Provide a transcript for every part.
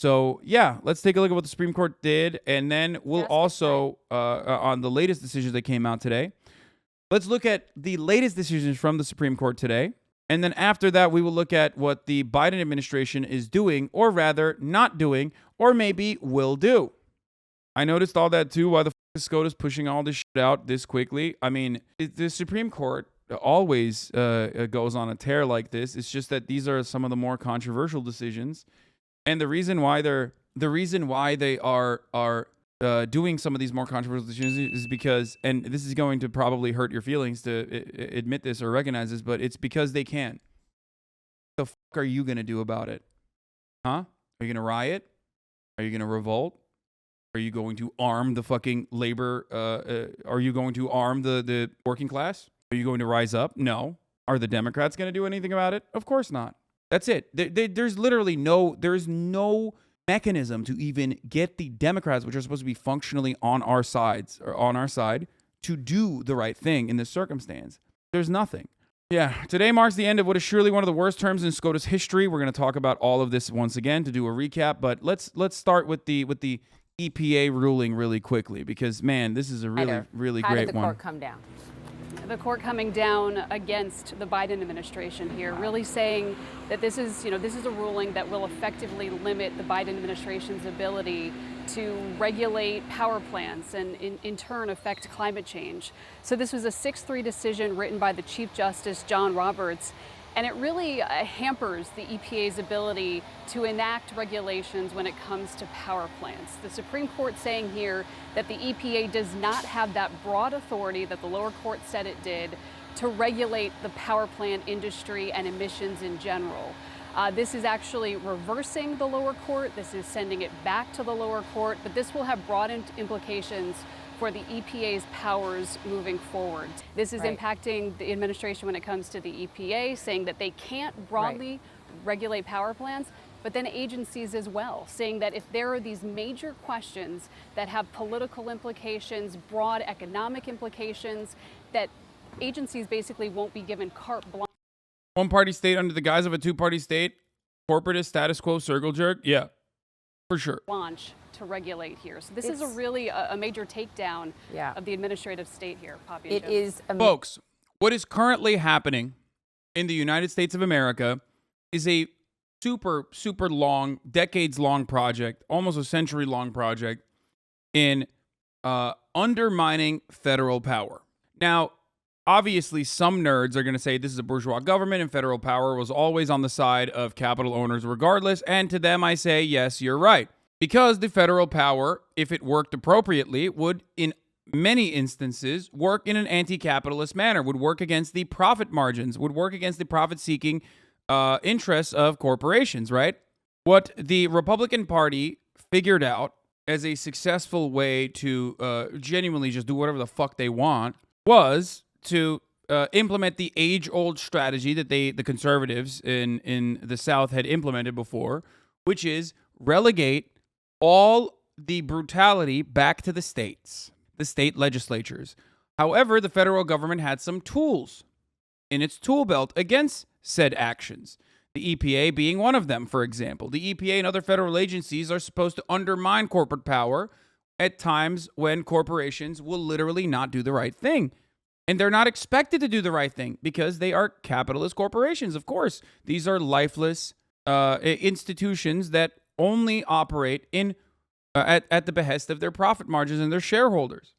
So yeah, let's take a look at what the Supreme Court did, and then we'll also on the latest decisions that came out today. Let's look at the latest decisions from the Supreme Court today. And then after that, we will look at what the Biden administration is doing, or rather not doing, or maybe will do. I noticed all that too. Why the f*** is SCOTUS pushing all this shit out this quickly? I mean, the Supreme Court always goes on a tear like this. It's just that these are some of the more controversial decisions. And the reason why they are doing some of these more controversial decisions is because, and this is going to probably hurt your feelings to admit this or recognize this, but it's because they can. What the fuck are you going to do about it? Huh? Are you going to riot? Are you going to revolt? Are you going to arm the fucking labor? Are you going to arm the working class? Are you going to rise up? No. Are the Democrats going to do anything about it? Of course not. That's it. There's literally no mechanism to even get the Democrats, which are supposed to be functionally on our side, to do the right thing in this circumstance. There's nothing. Yeah, today marks the end of what is surely one of the worst terms in SCOTUS history. We're going to talk about all of this once again to do a recap, but let's start with the EPA ruling really quickly, because man, this is a really great one. How did the court come down? The court coming down against the Biden administration here, really saying that this is a ruling that will effectively limit the Biden administration's ability to regulate power plants and in turn affect climate change. So this was a 6-3 decision written by the Chief Justice John Roberts, and it really hampers the EPA's ability to enact regulations when it comes to power plants. The Supreme Court saying here that the EPA does not have that broad authority that the lower court said it did to regulate the power plant industry and emissions in general. This is actually reversing the lower court. This is sending it back to the lower court, but this will have broad implications for the EPA's powers moving forward. This is impacting the administration when it comes to the EPA, saying that they can't broadly regulate power plants, but then agencies as well, saying that if there are these major questions that have political implications, broad economic implications, that agencies basically won't be given carte blanche. One-party state under the guise of a two-party state, corporatist status quo circle jerk, yeah, for sure. To regulate here. So this is a major takedown of the administrative state here, Poppy. It is. Folks, what is currently happening in the United States of America is a super long, decades-long project, almost a century-long project in undermining federal power. Now, obviously, some nerds are going to say this is a bourgeois government and federal power was always on the side of capital owners regardless. And to them, I say, yes, you're right. Because the federal power, if it worked appropriately, would, in many instances, work in an anti-capitalist manner, would work against the profit margins, would work against the profit-seeking interests of corporations, right? What the Republican Party figured out as a successful way to genuinely just do whatever the fuck they want was to implement the age-old strategy that the conservatives in the South had implemented before, which is relegate all the brutality back to the states, the state legislatures. However, the federal government had some tools in its tool belt against said actions. The EPA being one of them, for example. The EPA and other federal agencies are supposed to undermine corporate power at times when corporations will literally not do the right thing. And they're not expected to do the right thing because they are capitalist corporations, of course. These are lifeless institutions that only operate in at the behest of their profit margins and their shareholders.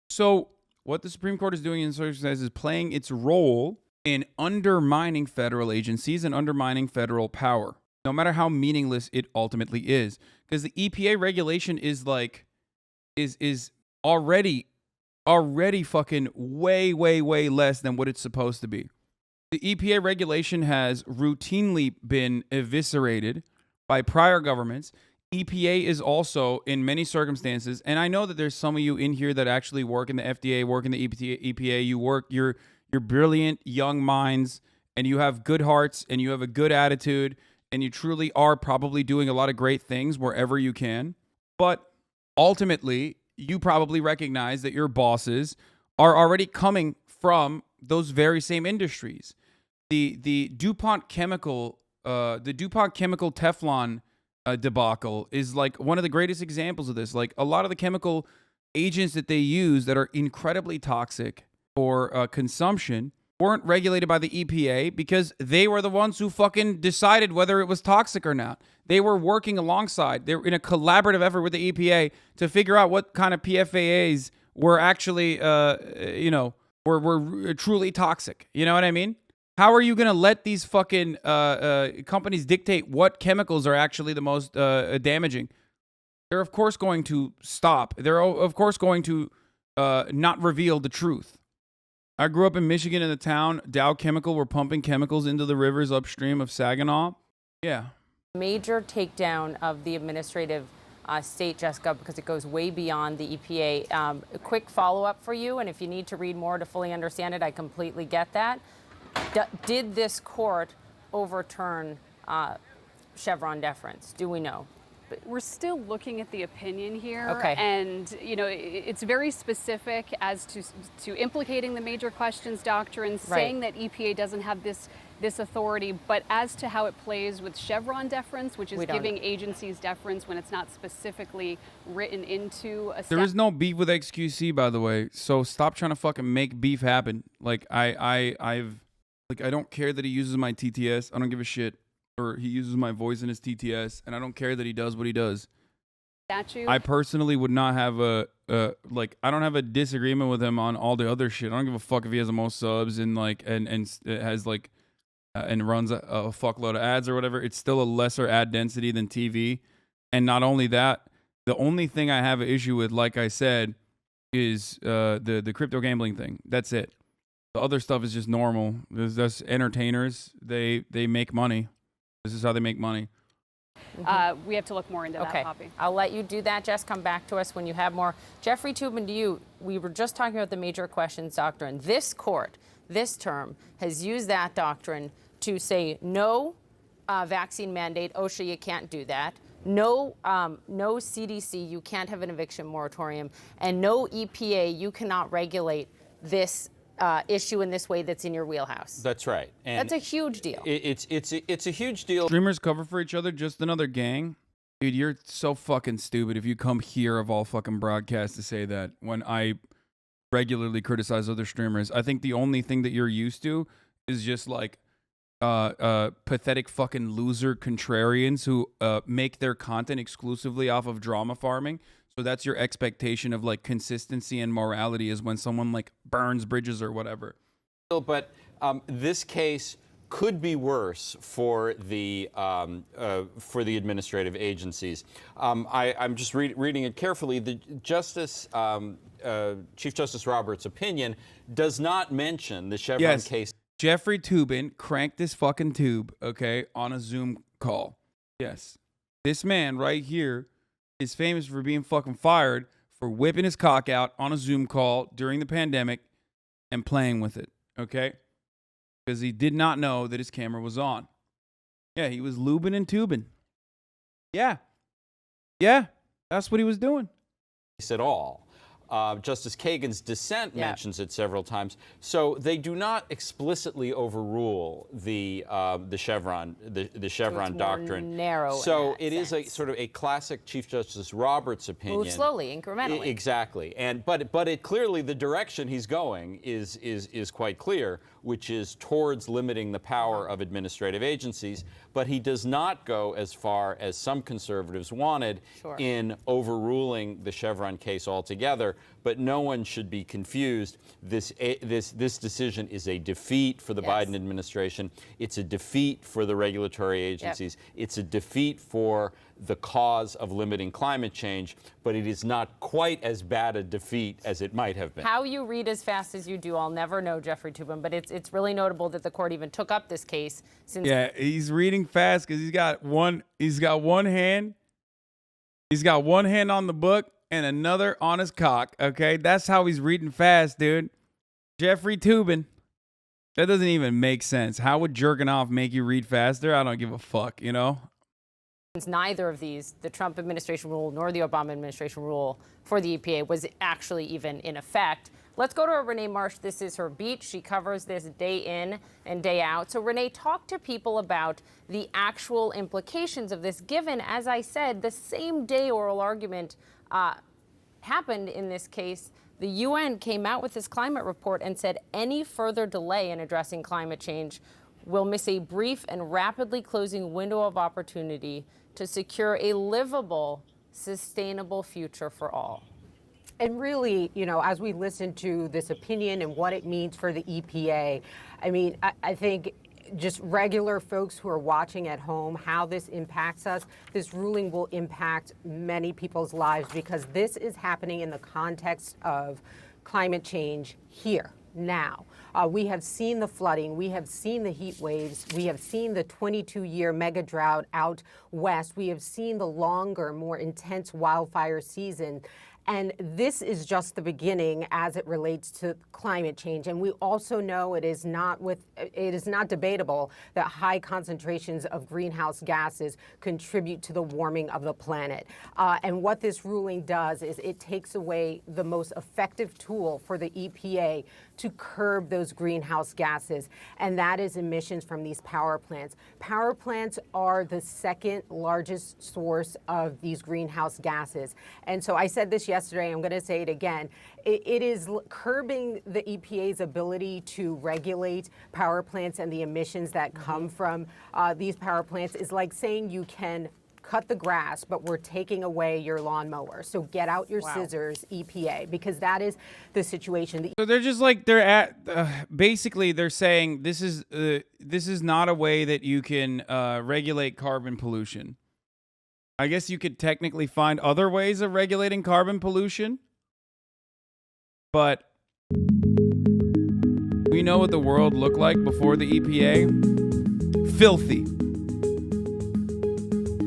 So what the Supreme Court is doing in circumstances is playing its role in undermining federal agencies and undermining federal power, no matter how meaningless it ultimately is. Because the EPA regulation is already fucking way less than what it's supposed to be. The EPA regulation has routinely been eviscerated by prior governments. EPA is also, in many circumstances, and I know that there's some of you in here that actually work in the FDA, work in the EPA, you're brilliant young minds, and you have good hearts, and you have a good attitude, and you truly are probably doing a lot of great things wherever you can. But ultimately, you probably recognize that your bosses are already coming from those very same industries. The DuPont Chemical Teflon debacle is like one of the greatest examples of this. Like a lot of the chemical agents that they use that are incredibly toxic for consumption weren't regulated by the EPA because they were the ones who fucking decided whether it was toxic or not. They were working alongside. They were in a collaborative effort with the EPA to figure out what kind of PFAS were actually, were truly toxic. You know what I mean? How are you going to let these fucking companies dictate what chemicals are actually the most damaging? They're, of course, going to stop. They're, of course, going to not reveal the truth. I grew up in Michigan in the town. Dow Chemical were pumping chemicals into the rivers upstream of Saginaw. Yeah. Major takedown of the administrative state, Jessica, because it goes way beyond the EPA. A quick follow-up for you, and if you need to read more to fully understand it, I completely get that. Did this court overturn Chevron deference? Do we know? We're still looking at the opinion here, okay. And it's very specific as to implicating the major questions doctrine, saying that EPA doesn't have this authority, but as to how it plays with Chevron deference, which is giving agencies deference when it's not specifically written into a There is no beef with XQC, by the way, so stop trying to fucking make beef happen. Like I don't care that he uses my TTS. I don't give a shit. Or he uses my voice in his TTS, and I don't care that he does what he does. Statute. I personally would not have I don't have a disagreement with him on all the other shit. I don't give a fuck if he has the most subs and has and runs a fuckload of ads or whatever. It's still a lesser ad density than TV. And not only that, the only thing I have an issue with, like I said, is the crypto gambling thing. That's it. The other stuff is just normal. There's just entertainers. They make money. This is how they make money. We have to look more into that, Poppy. I'll let you do that, Jess. Come back to us when you have more. Jeffrey Toobin, we were just talking about the major questions doctrine. This court, this term, has used that doctrine to say no vaccine mandate. OSHA, you can't do that. No CDC, you can't have an eviction moratorium. And no EPA, you cannot regulate this issue in this way that's in your wheelhouse. That's right. And that's a huge deal. It's a huge deal. Streamers cover for each other, just another gang. Dude, you're so fucking stupid if you come here of all fucking broadcasts to say that when I regularly criticize other streamers. I think the only thing that you're used to is just like pathetic fucking loser contrarians who make their content exclusively off of drama farming. So that's your expectation of like consistency and morality is when someone like burns bridges or whatever. But this case could be worse for the administrative agencies. I'm just reading it carefully. The Chief Justice Roberts' opinion does not mention the Chevron case. Jeffrey Toobin cranked this fucking tube, okay, on a Zoom call. Yes. This man right here is famous for being fucking fired for whipping his cock out on a Zoom call during the pandemic and playing with it, okay? Because he did not know that his camera was on. Yeah, he was lubing and tubing. Yeah. Yeah, that's what he was doing. At all. Justice Kagan's dissent mentions it several times. So they do not explicitly overrule the Chevron doctrine. Narrow. So it is a sort of a classic Chief Justice Roberts opinion. Move slowly, incrementally. Exactly. And but it clearly the direction he's going is quite clear, which is towards limiting the power of administrative agencies. But he does not go as far as some conservatives wanted in overruling the Chevron case altogether. But no one should be confused. This decision is a defeat for the Biden administration. It's a defeat for the regulatory agencies. It's a defeat for the cause of limiting climate change, but it is not quite as bad a defeat as it might have been. How you read as fast as you do, I'll never know, Jeffrey Toobin, but it's really notable that the court even took up this case. Since he's reading fast because he's got one hand on the book and another on his cock, okay? That's how he's reading fast, dude. Jeffrey Toobin. That doesn't even make sense. How would jerking off make you read faster? I don't give a fuck, you know? Neither of these, the Trump administration rule nor the Obama administration rule for the EPA, was actually even in effect. Let's go to Renee Marsh. This is her beat. She covers this day in and day out. So Renee, talk to people about the actual implications of this, given, as I said, the same day oral argument happened in this case. The UN came out with this climate report and said any further delay in addressing climate change will miss a brief and rapidly closing window of opportunity to secure a livable, sustainable future for all. And really, you know, as we listen to this opinion and what it means for the EPA, I mean, I think just regular folks who are watching at home, how this impacts us, this ruling will impact many people's lives because this is happening in the context of climate change here, now. We have seen the flooding, we have seen the heat waves, we have seen the 22-year mega drought out west, we have seen the longer, more intense wildfire season. And this is just the beginning as it relates to climate change. And we also know it is not debatable that high concentrations of greenhouse gases contribute to the warming of the planet. And what this ruling does is it takes away the most effective tool for the EPA to curb those greenhouse gases, and that is emissions from these power plants. Power plants are the second largest source of these greenhouse gases. And so I said this yesterday, I'm going to say it again. It is curbing the EPA's ability to regulate power plants and the emissions that come from these power plants is like saying you can cut the grass, but we're taking away your lawnmower. So get out your scissors, EPA, because that is the situation. So they're just like, they're at, basically they're saying this is not a way that you can regulate carbon pollution. I guess you could technically find other ways of regulating carbon pollution, but we know what the world looked like before the EPA. Filthy.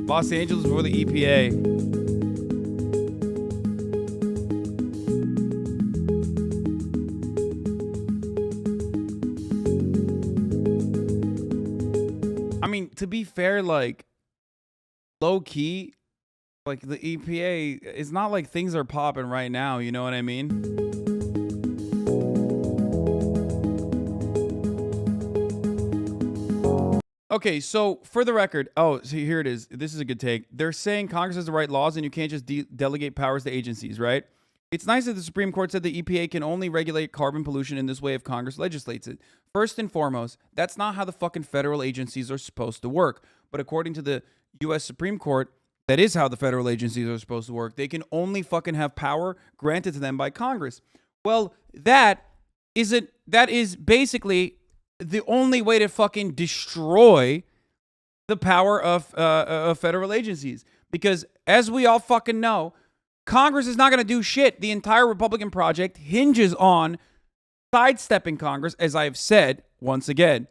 Los Angeles before the EPA. I mean, to be fair, like, low key, like the EPA, it's not like things are popping right now, you know what I mean? Okay, so for the record, see, here it is. This is a good take. They're saying Congress has to write laws and you can't just delegate powers to agencies, right? It's nice that the Supreme Court said the EPA can only regulate carbon pollution in this way if Congress legislates it. First and foremost, that's not how the fucking federal agencies are supposed to work. But according to the U.S. Supreme Court, that is how the federal agencies are supposed to work. They can only fucking have power granted to them by Congress. Well, that is basically the only way to fucking destroy the power of federal agencies. Because as we all fucking know, Congress is not going to do shit. The entire Republican project hinges on sidestepping Congress, as I have said once again.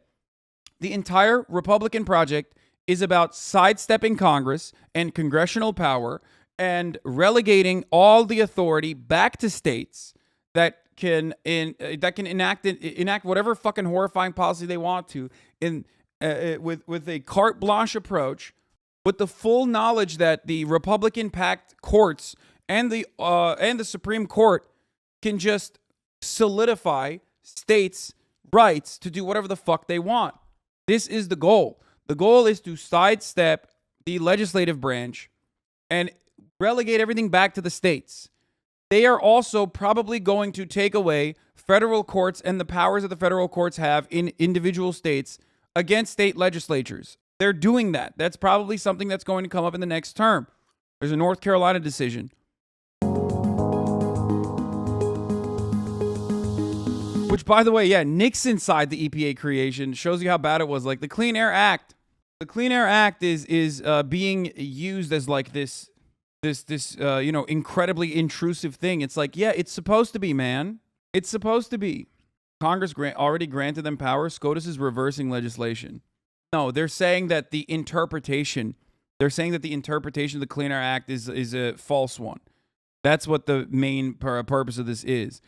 The entire Republican project is about sidestepping Congress and congressional power and relegating all the authority back to states that can enact whatever fucking horrifying policy they want to with a carte blanche approach, with the full knowledge that the Republican-packed courts and the Supreme Court can just solidify states' rights to do whatever the fuck they want. This is the goal. The goal is to sidestep the legislative branch and relegate everything back to the states. They are also probably going to take away federal courts and the powers that the federal courts have in individual states against state legislatures. They're doing that. That's probably something that's going to come up in the next term. There's a North Carolina decision. Which, by the way, yeah, Nixon side the EPA creation shows you how bad it was. Like the Clean Air Act. The Clean Air Act is being used as like this incredibly intrusive thing. It's like, yeah, it's supposed to be, man. It's supposed to be. Congress already granted them power. SCOTUS is reversing legislation. No, they're saying that the interpretation of the Clean Air Act is a false one. That's what the main purpose of this is.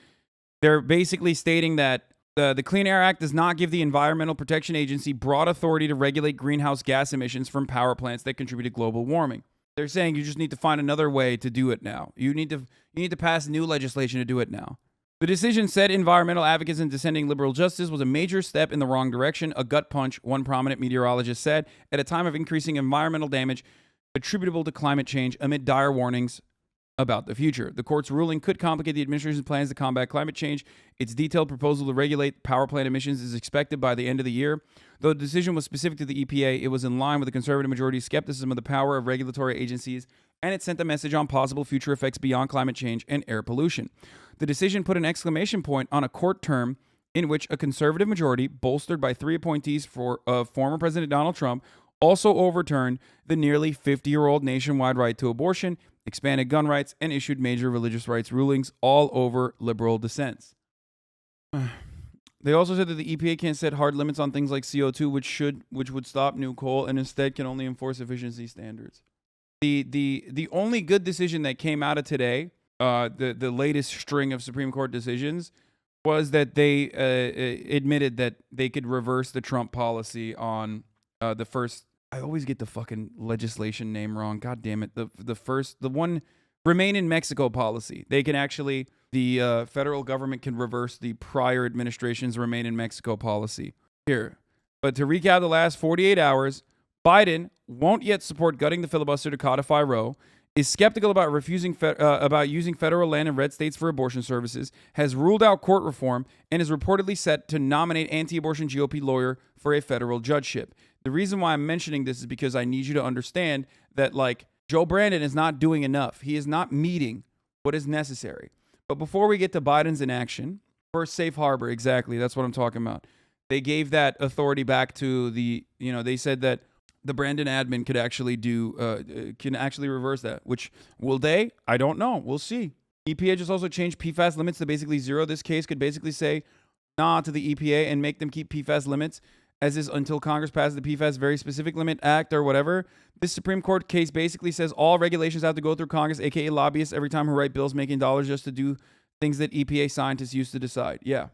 They're basically stating that the Clean Air Act does not give the Environmental Protection Agency broad authority to regulate greenhouse gas emissions from power plants that contribute to global warming. They're saying you just need to find another way to do it now. You need to pass new legislation to do it now. The decision said environmental advocates and dissenting liberal justice was a major step in the wrong direction, a gut punch, one prominent meteorologist said, at a time of increasing environmental damage attributable to climate change amid dire warnings about the future. The court's ruling could complicate the administration's plans to combat climate change. Its detailed proposal to regulate power plant emissions is expected by the end of the year. Though the decision was specific to the EPA, it was in line with the conservative majority's skepticism of the power of regulatory agencies, and it sent a message on possible future effects beyond climate change and air pollution. The decision put an exclamation point on a court term in which a conservative majority, bolstered by 3 appointees of former President Donald Trump, also overturned the nearly 50-year-old nationwide right to abortion, expanded gun rights, and issued major religious rights rulings, all over liberal dissents. They also said that the EPA can't set hard limits on things like CO2, which would stop new coal, and instead can only enforce efficiency standards. The only good decision that came out of today, the latest string of Supreme Court decisions, was that they admitted that they could reverse the Trump policy on the first. I always get the fucking legislation name wrong. God damn it. The one Remain in Mexico policy. They can actually, the federal government can reverse the prior administration's Remain in Mexico policy. Here. But to recap the last 48 hours, Biden won't yet support gutting the filibuster to codify Roe, is skeptical about about using federal land in red states for abortion services, has ruled out court reform, and is reportedly set to nominate anti-abortion GOP lawyer for a federal judgeship. The reason why I'm mentioning this is because I need you to understand that, like, Joe Brandon is not doing enough. He is not meeting what is necessary. But before we get to Biden's inaction, first, safe harbor, exactly, that's what I'm talking about. They gave that authority back to the, they said that the Brandon admin could actually can actually reverse that, which will they? I don't know. We'll see. EPA just also changed PFAS limits to basically zero. This case could basically say nah to the EPA and make them keep PFAS limits as is until Congress passes the PFAS Very Specific Limit Act or whatever. This Supreme Court case basically says all regulations have to go through Congress, aka lobbyists, every time who write bills making dollars just to do things that EPA scientists used to decide. Yeah.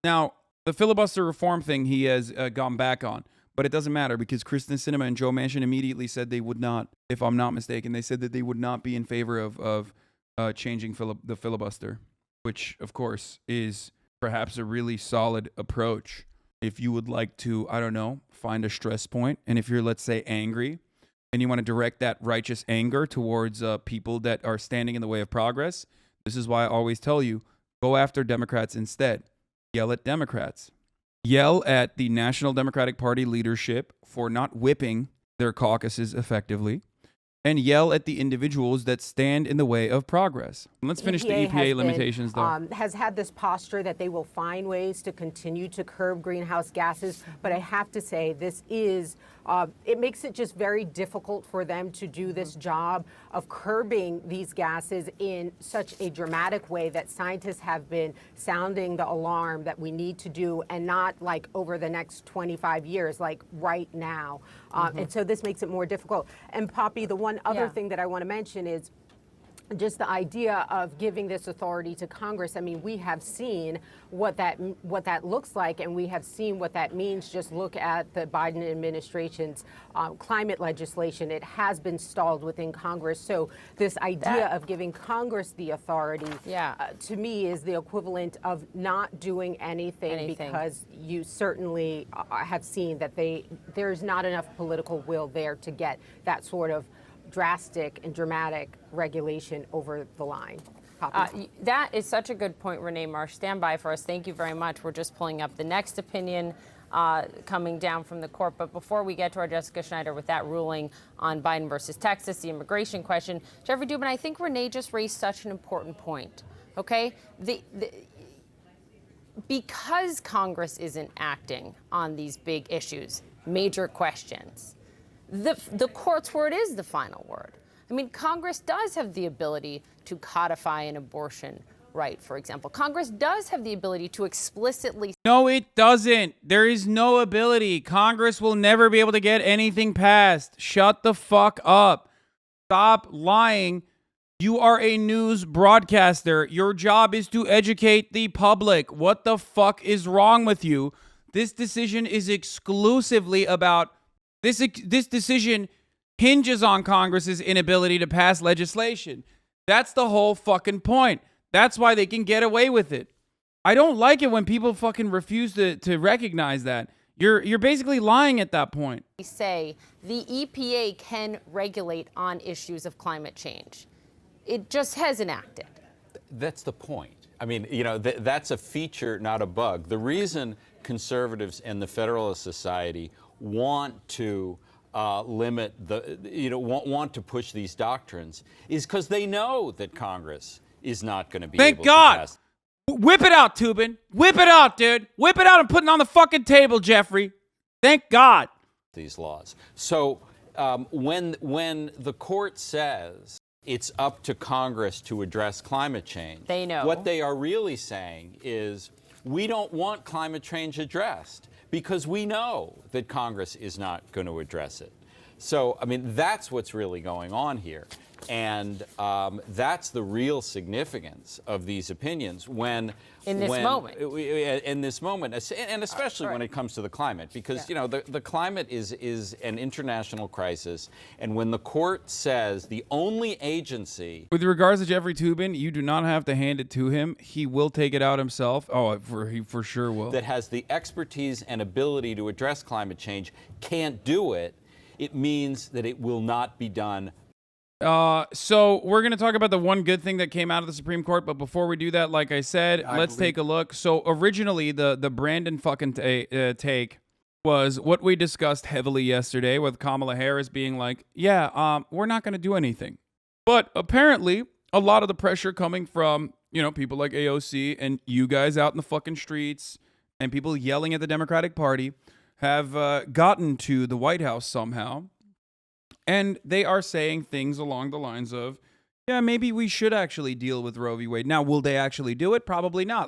Now, the filibuster reform thing he has gone back on. But it doesn't matter because Kristen Sinema and Joe Manchin immediately said they would not, if I'm not mistaken, they said that they would not be in favor of changing the filibuster, which, of course, is perhaps a really solid approach. If you would like to, I don't know, find a stress point, and if you're, let's say, angry, and you want to direct that righteous anger towards people that are standing in the way of progress, this is why I always tell you, go after Democrats instead. Yell at Democrats. Yell at the National Democratic Party leadership for not whipping their caucuses effectively, and yell at the individuals that stand in the way of progress. Let's finish the EPA limitations, though. Has had this posture that they will find ways to continue to curb greenhouse gases, but I have to say this is, it makes it just very difficult for them to do this job of curbing these gases in such a dramatic way that scientists have been sounding the alarm that we need to do, and not like over the next 25 years, like right now. And so this makes it more difficult. And Poppy, the one other thing that I want to mention is just the idea of giving this authority to Congress. I mean, we have seen what that looks like, and we have seen what that means. Just look at the Biden administration's climate legislation. It has been stalled within Congress. So this idea of giving Congress the authority, to me, is the equivalent of not doing anything. Because you certainly have seen that there's not enough political will there to get that sort of drastic and dramatic regulation over the line. That is such a good point, Renee Marsh. Stand by for us. Thank you very much. We're just pulling up the next opinion coming down from the court. But before we get to our Jessica Schneider with that ruling on Biden versus Texas, the immigration question, Jeffrey Toobin, I think Renee just raised such an important point. Okay? Because Congress isn't acting on these big issues, major questions, the court's word is the final word. I mean, Congress does have the ability to codify an abortion right, for example. Congress does have the ability to explicitly... No, it doesn't. There is no ability. Congress will never be able to get anything passed. Shut the fuck up. Stop lying. You are a news broadcaster. Your job is to educate the public. What the fuck is wrong with you? This decision is exclusively about... This decision hinges on Congress's inability to pass legislation. That's the whole fucking point. That's why they can get away with it. I don't like it when people fucking refuse to recognize that. You're basically lying at that point. We say the EPA can regulate on issues of climate change. It just hasn't acted. That's the point. I mean, you know, that's a feature, not a bug. The reason conservatives and the Federalist Society want to limit the, want to push these doctrines is because they know that Congress is not going to be able to pass. Whip it out, Toobin. Whip it out, dude. Whip it out and put it on the fucking table, Jeffrey. Thank God. These laws. So when the court says it's up to Congress to address climate change, they know. What they are really saying is we don't want climate change addressed because we know that Congress is not going to address it. So, I mean, that's what's really going on here. And that's the real significance of these opinions in this moment, and especially when it comes to the climate, because the climate is an international crisis, and when the court says the only agency, with regards to Jeffrey Toobin, you do not have to hand it to him. He will take it out himself. Oh, he for sure will. That has the expertise and ability to address climate change can't do it. It means that it will not be done. So we're going to talk about the one good thing that came out of the Supreme Court, but before we do that, like I said, let's take a look. So originally, the Brandon fucking take was what we discussed heavily yesterday, with Kamala Harris being like, yeah, we're not going to do anything. But apparently, a lot of the pressure coming from, people like AOC and you guys out in the fucking streets and people yelling at the Democratic Party have gotten to the White House somehow. And they are saying things along the lines of, yeah, maybe we should actually deal with Roe v. Wade. Now, will they actually do it? Probably not.